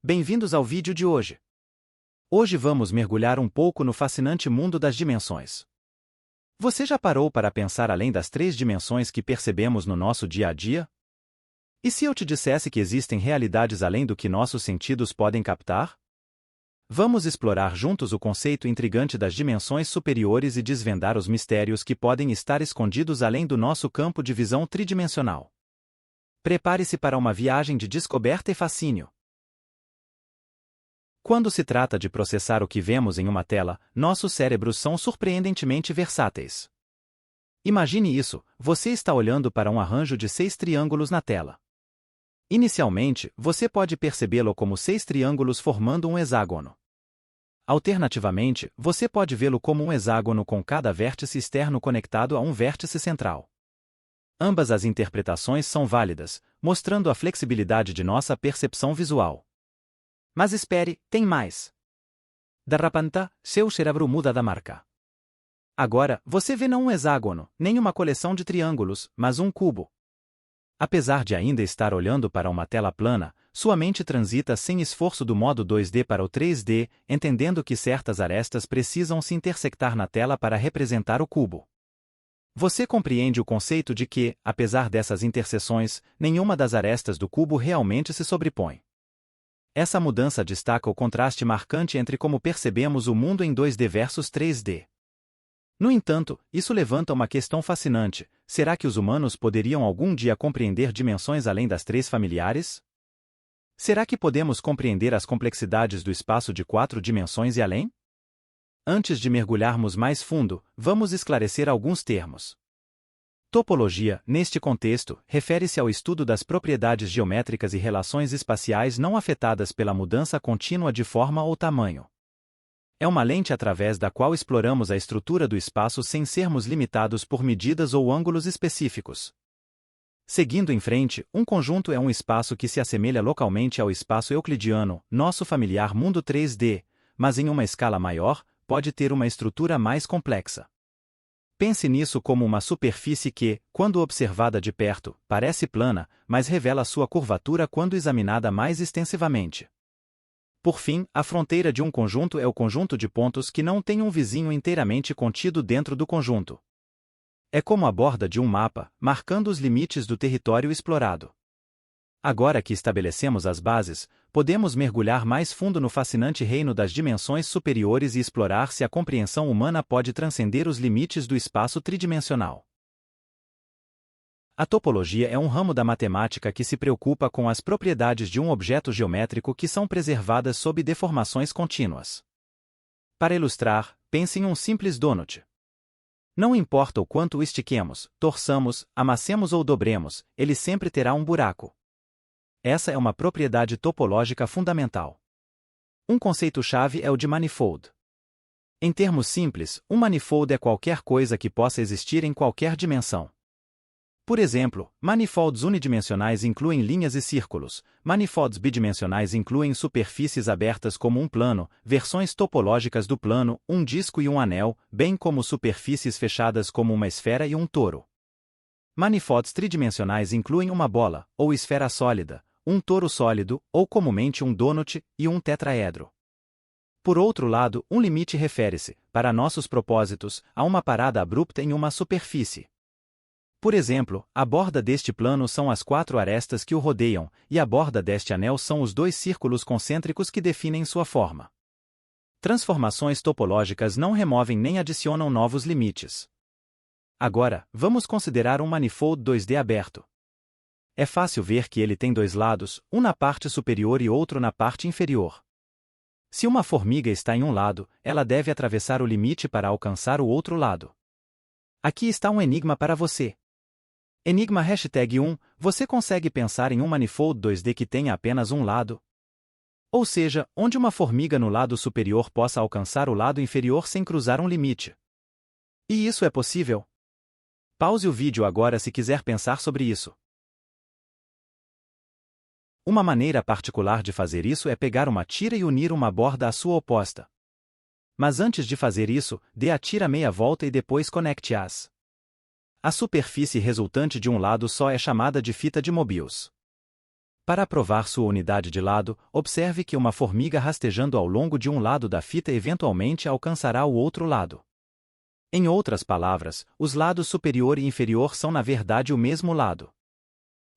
Bem-vindos ao vídeo de hoje. Hoje vamos mergulhar um pouco no fascinante mundo das dimensões. Você já parou para pensar além das 3 dimensões que percebemos no nosso dia a dia? E se eu te dissesse que existem realidades além do que nossos sentidos podem captar? Vamos explorar juntos o conceito intrigante das dimensões superiores e desvendar os mistérios que podem estar escondidos além do nosso campo de visão tridimensional. Prepare-se para uma viagem de descoberta e fascínio. Quando se trata de processar o que vemos em uma tela, nossos cérebros são surpreendentemente versáteis. Imagine isso: você está olhando para um arranjo de 6 triângulos na tela. Inicialmente, você pode percebê-lo como 6 triângulos formando um hexágono. Alternativamente, você pode vê-lo como um hexágono com cada vértice externo conectado a um vértice central. Ambas as interpretações são válidas, mostrando a flexibilidade de nossa percepção visual. Mas espere, tem mais. De repente, seu cérebro muda de marca. Agora, você vê não um hexágono, nem uma coleção de triângulos, mas um cubo. Apesar de ainda estar olhando para uma tela plana, sua mente transita sem esforço do modo 2D para o 3D, entendendo que certas arestas precisam se intersectar na tela para representar o cubo. Você compreende o conceito de que, apesar dessas interseções, nenhuma das arestas do cubo realmente se sobrepõe. Essa mudança destaca o contraste marcante entre como percebemos o mundo em 2D versus 3D. No entanto, isso levanta uma questão fascinante: será que os humanos poderiam algum dia compreender dimensões além das 3 familiares? Será que podemos compreender as complexidades do espaço de 4 dimensões e além? Antes de mergulharmos mais fundo, vamos esclarecer alguns termos. Topologia, neste contexto, refere-se ao estudo das propriedades geométricas e relações espaciais não afetadas pela mudança contínua de forma ou tamanho. É uma lente através da qual exploramos a estrutura do espaço sem sermos limitados por medidas ou ângulos específicos. Seguindo em frente, um conjunto é um espaço que se assemelha localmente ao espaço euclidiano, nosso familiar mundo 3D, mas em uma escala maior, pode ter uma estrutura mais complexa. Pense nisso como uma superfície que, quando observada de perto, parece plana, mas revela sua curvatura quando examinada mais extensivamente. Por fim, a fronteira de um conjunto é o conjunto de pontos que não tem um vizinho inteiramente contido dentro do conjunto. É como a borda de um mapa, marcando os limites do território explorado. Agora que estabelecemos as bases, podemos mergulhar mais fundo no fascinante reino das dimensões superiores e explorar se a compreensão humana pode transcender os limites do espaço tridimensional. A topologia é um ramo da matemática que se preocupa com as propriedades de um objeto geométrico que são preservadas sob deformações contínuas. Para ilustrar, pense em um simples donut. Não importa o quanto o estiquemos, torçamos, amassemos ou dobremos, ele sempre terá um buraco. Essa é uma propriedade topológica fundamental. Um conceito-chave é o de manifold. Em termos simples, um manifold é qualquer coisa que possa existir em qualquer dimensão. Por exemplo, manifolds unidimensionais incluem linhas e círculos, manifolds bidimensionais incluem superfícies abertas como um plano, versões topológicas do plano, um disco e um anel, bem como superfícies fechadas como uma esfera e um toro. Manifolds tridimensionais incluem uma bola, ou esfera sólida, um toro sólido, ou comumente um donut, e um tetraedro. Por outro lado, um limite refere-se, para nossos propósitos, a uma parada abrupta em uma superfície. Por exemplo, a borda deste plano são as 4 arestas que o rodeiam, e a borda deste anel são os 2 círculos concêntricos que definem sua forma. Transformações topológicas não removem nem adicionam novos limites. Agora, vamos considerar um manifold 2D aberto. É fácil ver que ele tem 2 lados, um na parte superior e outro na parte inferior. Se uma formiga está em um lado, ela deve atravessar o limite para alcançar o outro lado. Aqui está um enigma para você. Enigma #1, você consegue pensar em um manifold 2D que tenha apenas um lado? Ou seja, onde uma formiga no lado superior possa alcançar o lado inferior sem cruzar um limite. E isso é possível? Pause o vídeo agora se quiser pensar sobre isso. Uma maneira particular de fazer isso é pegar uma tira e unir uma borda à sua oposta. Mas antes de fazer isso, dê a tira meia volta e depois conecte-as. A superfície resultante de um lado só é chamada de fita de Mobius. Para provar sua unidade de lado, observe que uma formiga rastejando ao longo de um lado da fita eventualmente alcançará o outro lado. Em outras palavras, os lados superior e inferior são na verdade o mesmo lado.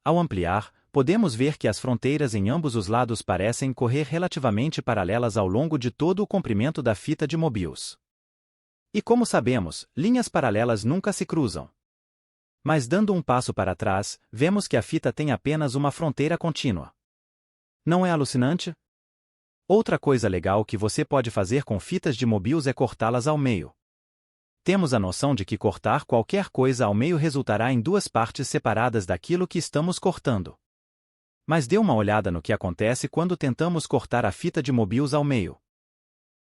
Ao ampliar, podemos ver que as fronteiras em ambos os lados parecem correr relativamente paralelas ao longo de todo o comprimento da fita de Mobius. E como sabemos, linhas paralelas nunca se cruzam. Mas dando um passo para trás, vemos que a fita tem apenas uma fronteira contínua. Não é alucinante? Outra coisa legal que você pode fazer com fitas de Mobius é cortá-las ao meio. Temos a noção de que cortar qualquer coisa ao meio resultará em duas partes separadas daquilo que estamos cortando. Mas dê uma olhada no que acontece quando tentamos cortar a fita de Mobius ao meio.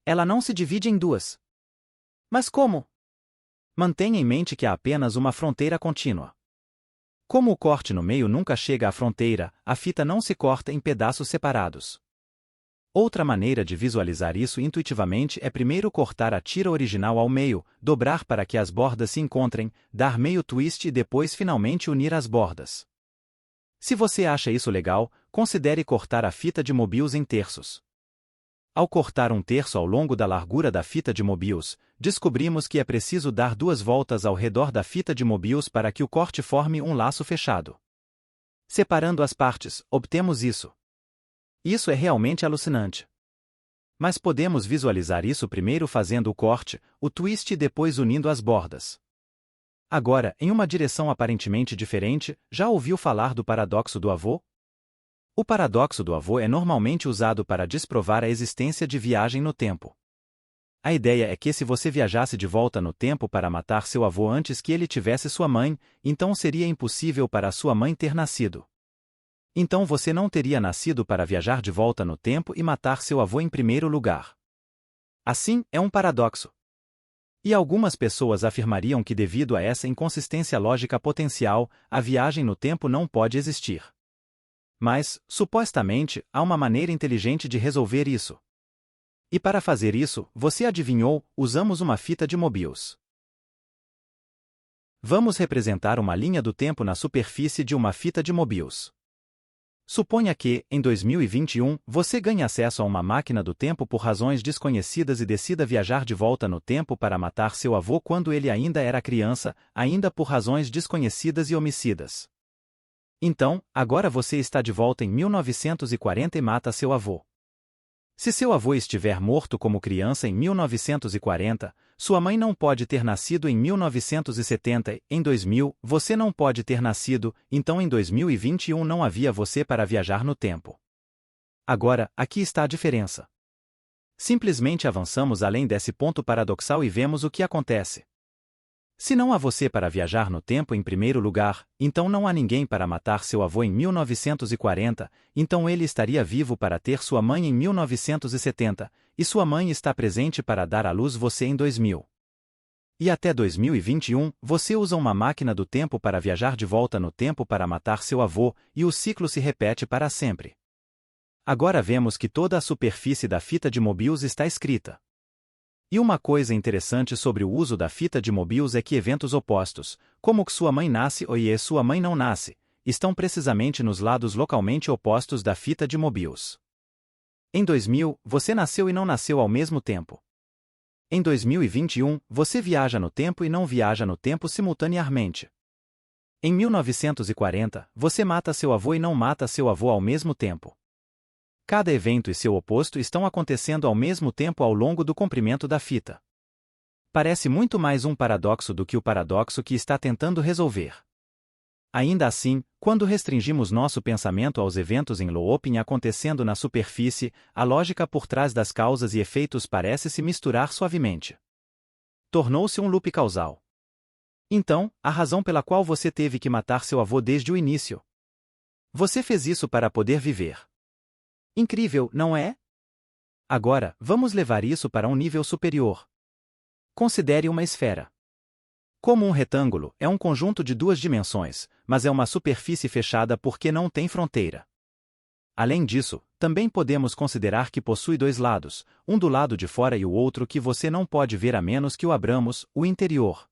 Ela não se divide em duas. Mas como? Mantenha em mente que há apenas uma fronteira contínua. Como o corte no meio nunca chega à fronteira, a fita não se corta em pedaços separados. Outra maneira de visualizar isso intuitivamente é primeiro cortar a tira original ao meio, dobrar para que as bordas se encontrem, dar meio twist e depois finalmente unir as bordas. Se você acha isso legal, considere cortar a fita de Mobius em terços. Ao cortar um terço ao longo da largura da fita de Mobius, descobrimos que é preciso dar 2 voltas ao redor da fita de Mobius para que o corte forme um laço fechado. Separando as partes, obtemos isso. Isso é realmente alucinante. Mas podemos visualizar isso primeiro fazendo o corte, o twist e depois unindo as bordas. Agora, em uma direção aparentemente diferente, já ouviu falar do paradoxo do avô? O paradoxo do avô é normalmente usado para desprovar a existência de viagem no tempo. A ideia é que se você viajasse de volta no tempo para matar seu avô antes que ele tivesse sua mãe, então seria impossível para sua mãe ter nascido. Então você não teria nascido para viajar de volta no tempo e matar seu avô em primeiro lugar. Assim, é um paradoxo. E algumas pessoas afirmariam que devido a essa inconsistência lógica potencial, a viagem no tempo não pode existir. Mas, supostamente, há uma maneira inteligente de resolver isso. E para fazer isso, você adivinhou, usamos uma fita de Mobius. Vamos representar uma linha do tempo na superfície de uma fita de Mobius. Suponha que, em 2021, você ganhe acesso a uma máquina do tempo por razões desconhecidas e decida viajar de volta no tempo para matar seu avô quando ele ainda era criança, ainda por razões desconhecidas e homicidas. Então, agora você está de volta em 1940 e mata seu avô. Se seu avô estiver morto como criança em 1940, sua mãe não pode ter nascido em 1970, em 2000, você não pode ter nascido, então em 2021 não havia você para viajar no tempo. Agora, aqui está a diferença. Simplesmente avançamos além desse ponto paradoxal e vemos o que acontece. Se não há você para viajar no tempo em primeiro lugar, então não há ninguém para matar seu avô em 1940, então ele estaria vivo para ter sua mãe em 1970, e sua mãe está presente para dar à luz você em 2000. E até 2021, você usa uma máquina do tempo para viajar de volta no tempo para matar seu avô, e o ciclo se repete para sempre. Agora vemos que toda a superfície da fita de Mobius está escrita. E uma coisa interessante sobre o uso da fita de Mobius é que eventos opostos, como que sua mãe nasce ou sua mãe não nasce, estão precisamente nos lados localmente opostos da fita de Mobius. Em 2000, você nasceu e não nasceu ao mesmo tempo. Em 2021, você viaja no tempo e não viaja no tempo simultaneamente. Em 1940, você mata seu avô e não mata seu avô ao mesmo tempo. Cada evento e seu oposto estão acontecendo ao mesmo tempo ao longo do comprimento da fita. Parece muito mais um paradoxo do que o paradoxo que está tentando resolver. Ainda assim, quando restringimos nosso pensamento aos eventos em looping acontecendo na superfície, a lógica por trás das causas e efeitos parece se misturar suavemente. Tornou-se um loop causal. Então, a razão pela qual você teve que matar seu avô desde o início. Você fez isso para poder viver. Incrível, não é? Agora, vamos levar isso para um nível superior. Considere uma esfera. Como um retângulo, é um conjunto de 2 dimensões, mas é uma superfície fechada porque não tem fronteira. Além disso, também podemos considerar que possui 2 lados, um do lado de fora e o outro que você não pode ver a menos que o abramos, o interior.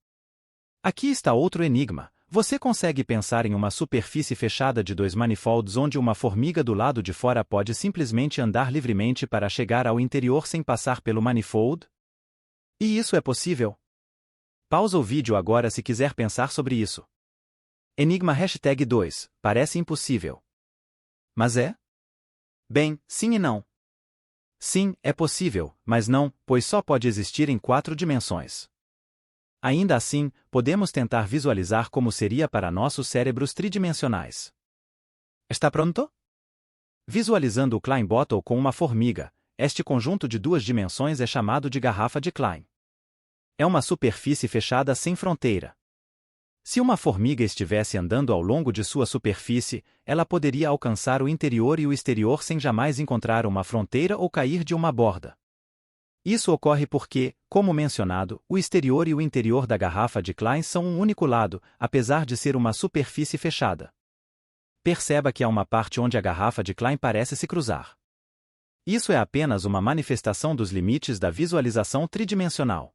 Aqui está outro enigma. Você consegue pensar em uma superfície fechada de dois manifolds onde uma formiga do lado de fora pode simplesmente andar livremente para chegar ao interior sem passar pelo manifold? E isso é possível? Pausa o vídeo agora se quiser pensar sobre isso. Enigma #2, parece impossível. Mas é? Bem, sim e não. Sim, é possível, mas não, pois só pode existir em 4 dimensões. Ainda assim, podemos tentar visualizar como seria para nossos cérebros tridimensionais. Está pronto? Visualizando o Klein Bottle com uma formiga, este conjunto de 2 dimensões é chamado de garrafa de Klein. É uma superfície fechada sem fronteira. Se uma formiga estivesse andando ao longo de sua superfície, ela poderia alcançar o interior e o exterior sem jamais encontrar uma fronteira ou cair de uma borda. Isso ocorre porque, como mencionado, o exterior e o interior da garrafa de Klein são um único lado, apesar de ser uma superfície fechada. Perceba que há uma parte onde a garrafa de Klein parece se cruzar. Isso é apenas uma manifestação dos limites da visualização tridimensional.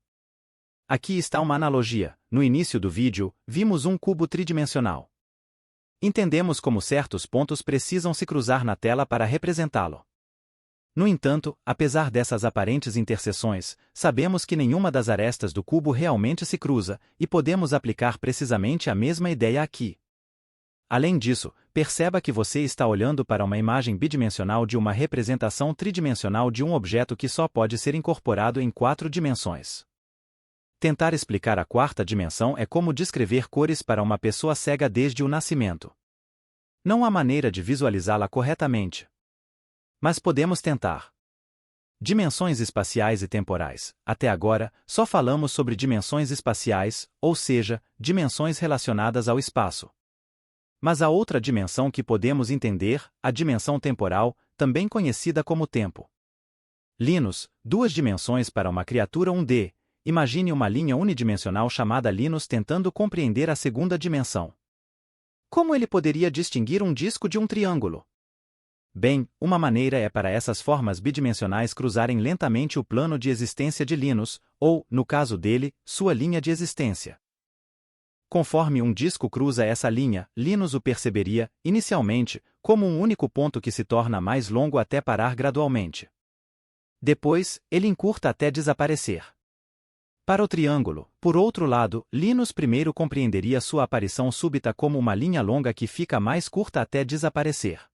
Aqui está uma analogia. No início do vídeo, vimos um cubo tridimensional. Entendemos como certos pontos precisam se cruzar na tela para representá-lo. No entanto, apesar dessas aparentes interseções, sabemos que nenhuma das arestas do cubo realmente se cruza, e podemos aplicar precisamente a mesma ideia aqui. Além disso, perceba que você está olhando para uma imagem bidimensional de uma representação tridimensional de um objeto que só pode ser incorporado em 4 dimensões. Tentar explicar a 4ª dimensão é como descrever cores para uma pessoa cega desde o nascimento. Não há maneira de visualizá-la corretamente. Mas podemos tentar. Dimensões espaciais e temporais. Até agora, só falamos sobre dimensões espaciais, ou seja, dimensões relacionadas ao espaço. Mas há outra dimensão que podemos entender, a dimensão temporal, também conhecida como tempo. Linus, 2 dimensões para uma criatura 1D. Imagine uma linha unidimensional chamada Linus tentando compreender a 2ª dimensão. Como ele poderia distinguir um disco de um triângulo? Bem, uma maneira é para essas formas bidimensionais cruzarem lentamente o plano de existência de Linus, ou, no caso dele, sua linha de existência. Conforme um disco cruza essa linha, Linus o perceberia, inicialmente, como um único ponto que se torna mais longo até parar gradualmente. Depois, ele encurta até desaparecer. Para o triângulo, por outro lado, Linus primeiro compreenderia sua aparição súbita como uma linha longa que fica mais curta até desaparecer.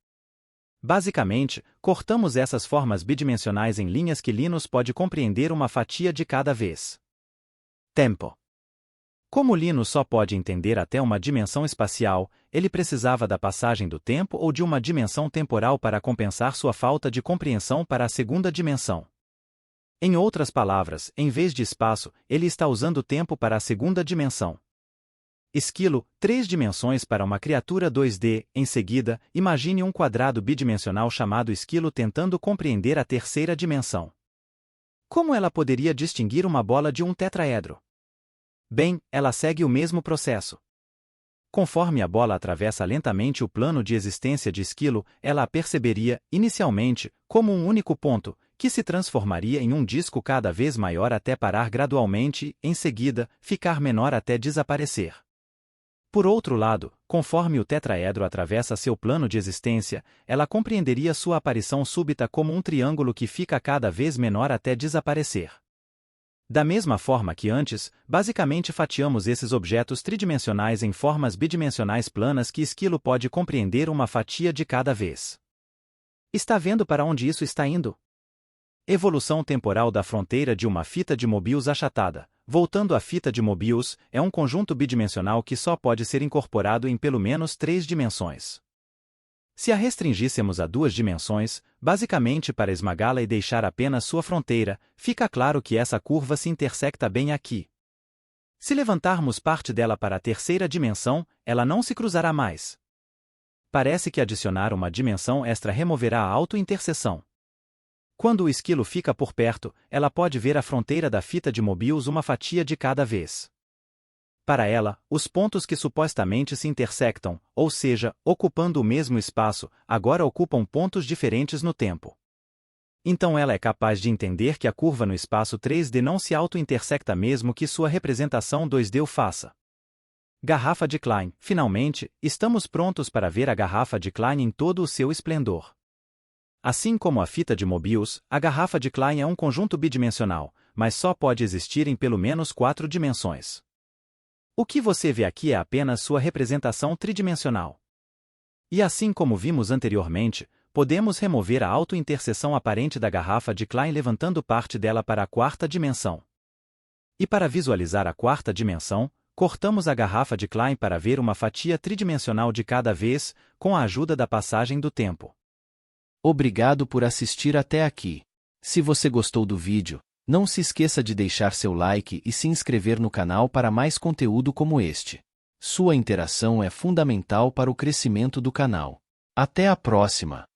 Basicamente, cortamos essas formas bidimensionais em linhas que Linus pode compreender uma fatia de cada vez. Tempo. Como Linus só pode entender até uma dimensão espacial, ele precisava da passagem do tempo ou de uma dimensão temporal para compensar sua falta de compreensão para a 2ª dimensão. Em outras palavras, em vez de espaço, ele está usando tempo para a 2ª dimensão. Esquilo, 3 dimensões para uma criatura 2D. Em seguida, imagine um quadrado bidimensional chamado esquilo tentando compreender a 3ª dimensão. Como ela poderia distinguir uma bola de um tetraedro? Bem, ela segue o mesmo processo. Conforme a bola atravessa lentamente o plano de existência de esquilo, ela a perceberia, inicialmente, como um único ponto, que se transformaria em um disco cada vez maior até parar gradualmente e, em seguida, ficar menor até desaparecer. Por outro lado, conforme o tetraedro atravessa seu plano de existência, ela compreenderia sua aparição súbita como um triângulo que fica cada vez menor até desaparecer. Da mesma forma que antes, basicamente fatiamos esses objetos tridimensionais em formas bidimensionais planas que esquilo pode compreender uma fatia de cada vez. Está vendo para onde isso está indo? Evolução temporal da fronteira de uma fita de Mobius achatada. Voltando à fita de Mobius, é um conjunto bidimensional que só pode ser incorporado em pelo menos 3 dimensões. Se a restringíssemos a 2 dimensões, basicamente para esmagá-la e deixar apenas sua fronteira, fica claro que essa curva se intersecta bem aqui. Se levantarmos parte dela para a 3ª dimensão, ela não se cruzará mais. Parece que adicionar uma dimensão extra removerá a auto-interseção. Quando o esquilo fica por perto, ela pode ver a fronteira da fita de Mobius uma fatia de cada vez. Para ela, os pontos que supostamente se intersectam, ou seja, ocupando o mesmo espaço, agora ocupam pontos diferentes no tempo. Então ela é capaz de entender que a curva no espaço 3D não se auto-intersecta mesmo que sua representação 2D o faça. Garrafa de Klein. Finalmente, estamos prontos para ver a garrafa de Klein em todo o seu esplendor. Assim como a fita de Mobius, a garrafa de Klein é um conjunto bidimensional, mas só pode existir em pelo menos 4 dimensões. O que você vê aqui é apenas sua representação tridimensional. E assim como vimos anteriormente, podemos remover a autointerseção aparente da garrafa de Klein levantando parte dela para a quarta dimensão. E para visualizar a quarta dimensão, cortamos a garrafa de Klein para ver uma fatia tridimensional de cada vez, com a ajuda da passagem do tempo. Obrigado por assistir até aqui. Se você gostou do vídeo, não se esqueça de deixar seu like e se inscrever no canal para mais conteúdo como este. Sua interação é fundamental para o crescimento do canal. Até a próxima!